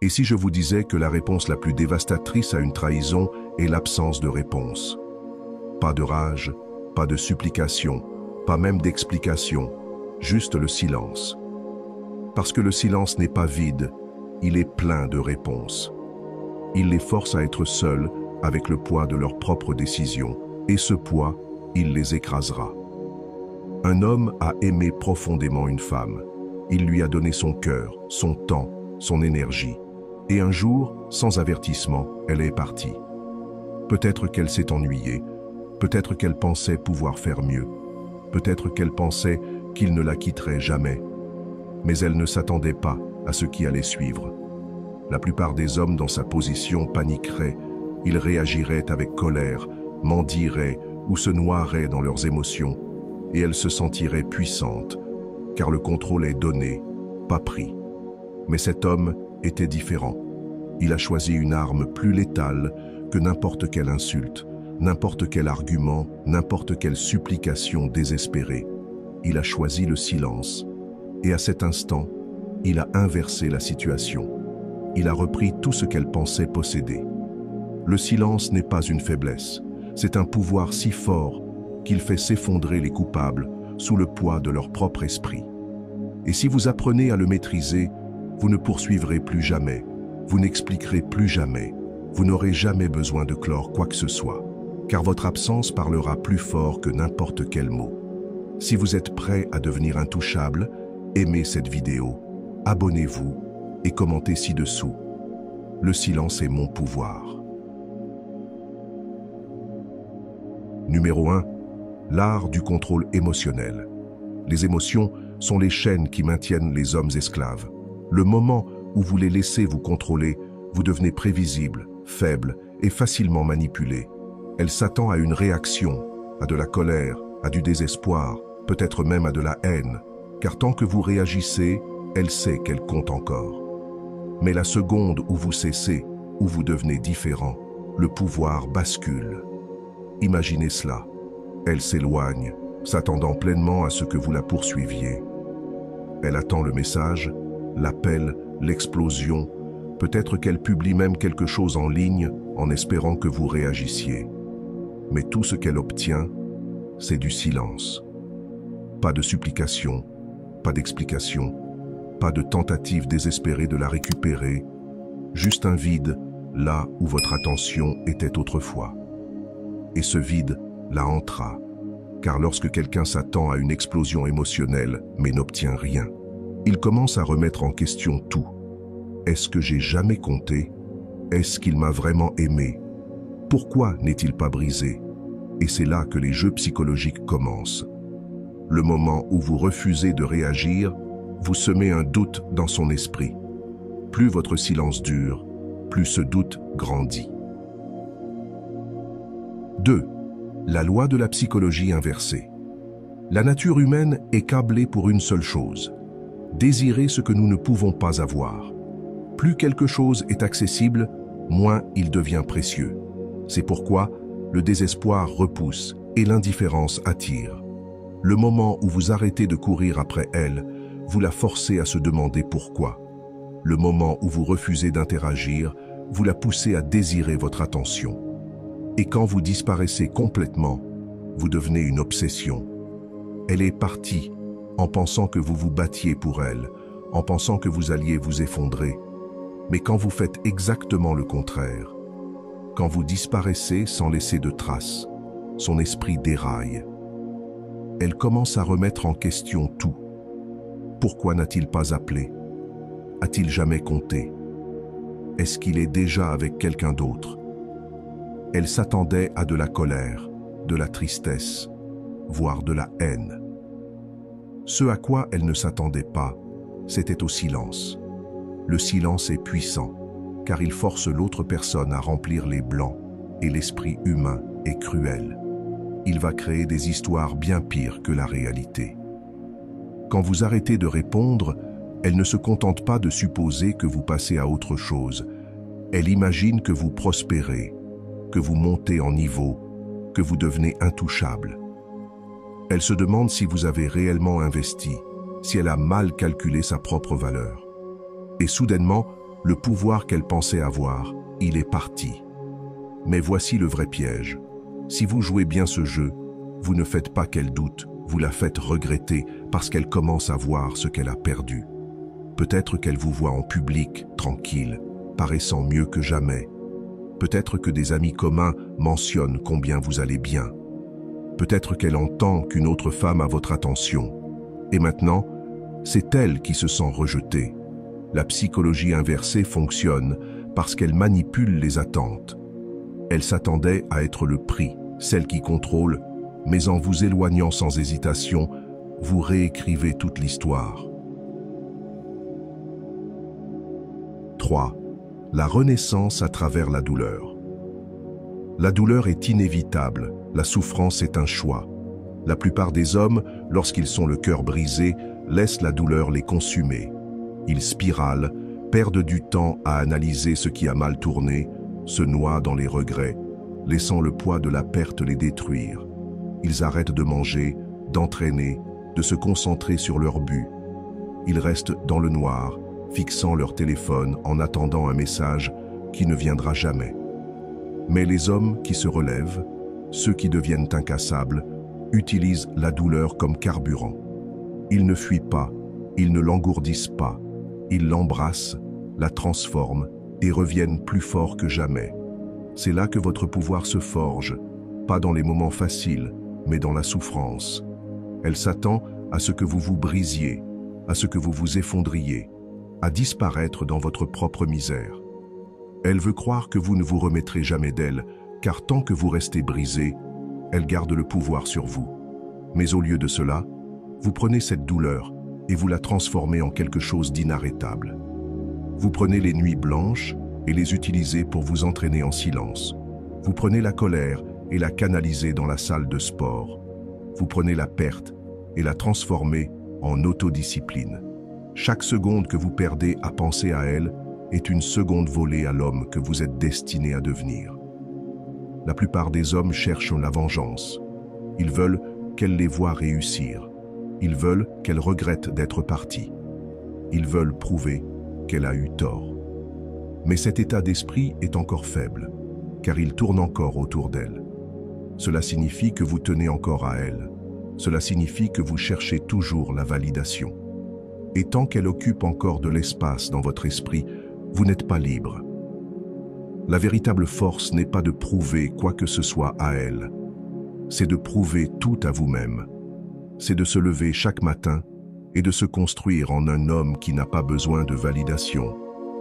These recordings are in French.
Et si je vous disais que la réponse la plus dévastatrice à une trahison est l'absence de réponse? Pas de rage, pas de supplication, pas même d'explication, juste le silence. Parce que le silence n'est pas vide, il est plein de réponses. Il les force à être seuls avec le poids de leurs propres décisions, et ce poids, il les écrasera. Un homme a aimé profondément une femme. Il lui a donné son cœur, son temps, son énergie. Et un jour, sans avertissement, elle est partie. Peut-être qu'elle s'est ennuyée, peut-être qu'elle pensait pouvoir faire mieux, peut-être qu'elle pensait qu'il ne la quitterait jamais. Mais elle ne s'attendait pas à ce qui allait suivre. La plupart des hommes dans sa position paniqueraient, ils réagiraient avec colère, mendieraient ou se noieraient dans leurs émotions, et elle se sentirait puissante, car le contrôle est donné, pas pris. Mais cet homme était différent. Il a choisi une arme plus létale que n'importe quelle insulte, n'importe quel argument, n'importe quelle supplication désespérée. Il a choisi le silence. Et à cet instant, il a inversé la situation. Il a repris tout ce qu'elle pensait posséder. Le silence n'est pas une faiblesse. C'est un pouvoir si fort qu'il fait s'effondrer les coupables sous le poids de leur propre esprit. Et si vous apprenez à le maîtriser, vous ne poursuivrez plus jamais, vous n'expliquerez plus jamais, vous n'aurez jamais besoin de clore quoi que ce soit, car votre absence parlera plus fort que n'importe quel mot. Si vous êtes prêt à devenir intouchable, aimez cette vidéo, abonnez-vous et commentez ci-dessous. Le silence est mon pouvoir. Numéro 1. L'art du contrôle émotionnel. Les émotions sont les chaînes qui maintiennent les hommes esclaves. Le moment où vous les laissez vous contrôler, vous devenez prévisible, faible et facilement manipulé. Elle s'attend à une réaction, à de la colère, à du désespoir, peut-être même à de la haine, car tant que vous réagissez, elle sait qu'elle compte encore. Mais la seconde où vous cessez, où vous devenez différent, le pouvoir bascule. Imaginez cela. Elle s'éloigne, s'attendant pleinement à ce que vous la poursuiviez. Elle attend le message, l'appel, l'explosion. Peut-être qu'elle publie même quelque chose en ligne en espérant que vous réagissiez. Mais tout ce qu'elle obtient, c'est du silence. Pas de supplication, pas d'explication, pas de tentative désespérée de la récupérer, juste un vide là où votre attention était autrefois. Et ce vide la hantera, car lorsque quelqu'un s'attend à une explosion émotionnelle mais n'obtient rien, il commence à remettre en question tout. Est-ce que j'ai jamais compté? Est-ce qu'il m'a vraiment aimé? Pourquoi n'est-il pas brisé? Et c'est là que les jeux psychologiques commencent. Le moment où vous refusez de réagir, vous semez un doute dans son esprit. Plus votre silence dure, plus ce doute grandit. 2. La loi de la psychologie inversée. La nature humaine est câblée pour une seule chose: désirer ce que nous ne pouvons pas avoir. Plus quelque chose est accessible, moins il devient précieux. C'est pourquoi le désespoir repousse et l'indifférence attire. Le moment où vous arrêtez de courir après elle, vous la forcez à se demander pourquoi. Le moment où vous refusez d'interagir, vous la poussez à désirer votre attention. Et quand vous disparaissez complètement, vous devenez une obsession. Elle est partie en pensant que vous vous battiez pour elle, en pensant que vous alliez vous effondrer. Mais quand vous faites exactement le contraire, quand vous disparaissez sans laisser de traces, son esprit déraille. Elle commence à remettre en question tout. Pourquoi n'a-t-il pas appelé? A-t-il jamais compté? Est-ce qu'il est déjà avec quelqu'un d'autre? Elle s'attendait à de la colère, de la tristesse, voire de la haine. Ce à quoi elle ne s'attendait pas, c'était au silence. Le silence est puissant, car il force l'autre personne à remplir les blancs, et l'esprit humain est cruel. Il va créer des histoires bien pires que la réalité. Quand vous arrêtez de répondre, elle ne se contente pas de supposer que vous passez à autre chose. Elle imagine que vous prospérez, que vous montez en niveau, que vous devenez intouchable. Elle se demande si vous avez réellement investi, si elle a mal calculé sa propre valeur. Et soudainement, Le pouvoir qu'elle pensait avoir, il est parti. Mais voici le vrai piège. Si vous jouez bien ce jeu, vous ne faites pas qu'elle doute, vous la faites regretter parce qu'elle commence à voir ce qu'elle a perdu. Peut-être qu'elle vous voit en public, tranquille, paraissant mieux que jamais. Peut-être que des amis communs mentionnent combien vous allez bien. Peut-être qu'elle entend qu'une autre femme a votre attention. Et maintenant, c'est elle qui se sent rejetée. La psychologie inversée fonctionne parce qu'elle manipule les attentes. Elle s'attendait à être le prix, celle qui contrôle, mais en vous éloignant sans hésitation, vous réécrivez toute l'histoire. 3. La renaissance à travers la douleur. La douleur est inévitable, la souffrance est un choix. La plupart des hommes, lorsqu'ils sont le cœur brisé, laissent la douleur les consumer. Ils spiralent, perdent du temps à analyser ce qui a mal tourné, se noient dans les regrets, laissant le poids de la perte les détruire. Ils arrêtent de manger, d'entraîner, de se concentrer sur leur but. Ils restent dans le noir, fixant leur téléphone en attendant un message qui ne viendra jamais. Mais les hommes qui se relèvent, ceux qui deviennent incassables, utilisent la douleur comme carburant. Ils ne fuient pas, ils ne l'engourdissent pas, ils l'embrassent, la transforment et reviennent plus forts que jamais. C'est là que votre pouvoir se forge, pas dans les moments faciles, mais dans la souffrance. Elle s'attend à ce que vous vous brisiez, à ce que vous vous effondriez, à disparaître dans votre propre misère. Elle veut croire que vous ne vous remettrez jamais d'elle, car tant que vous restez brisé, elle garde le pouvoir sur vous. Mais au lieu de cela, vous prenez cette douleur et vous la transformez en quelque chose d'inarrêtable. Vous prenez les nuits blanches et les utilisez pour vous entraîner en silence. Vous prenez la colère et la canalisez dans la salle de sport. Vous prenez la perte et la transformez en autodiscipline. Chaque seconde que vous perdez à penser à elle est une seconde volée à l'homme que vous êtes destiné à devenir. La plupart des hommes cherchent la vengeance. Ils veulent qu'elle les voie réussir. Ils veulent qu'elle regrette d'être partie. Ils veulent prouver qu'elle a eu tort. Mais cet état d'esprit est encore faible, car il tourne encore autour d'elle. Cela signifie que vous tenez encore à elle. Cela signifie que vous cherchez toujours la validation. Et tant qu'elle occupe encore de l'espace dans votre esprit, vous n'êtes pas libre. La véritable force n'est pas de prouver quoi que ce soit à elle. C'est de prouver tout à vous-même. C'est de se lever chaque matin et de se construire en un homme qui n'a pas besoin de validation,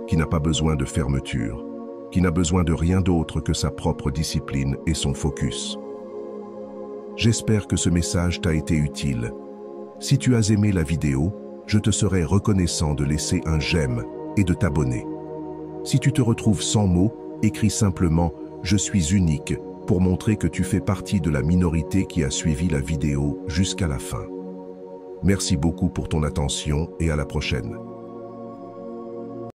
qui n'a pas besoin de fermeture, qui n'a besoin de rien d'autre que sa propre discipline et son focus. J'espère que ce message t'a été utile. Si tu as aimé la vidéo, je te serai reconnaissant de laisser un j'aime et de t'abonner. Si tu te retrouves sans mots, écris simplement « Je suis unique » pour montrer que tu fais partie de la minorité qui a suivi la vidéo jusqu'à la fin. Merci beaucoup pour ton attention et à la prochaine.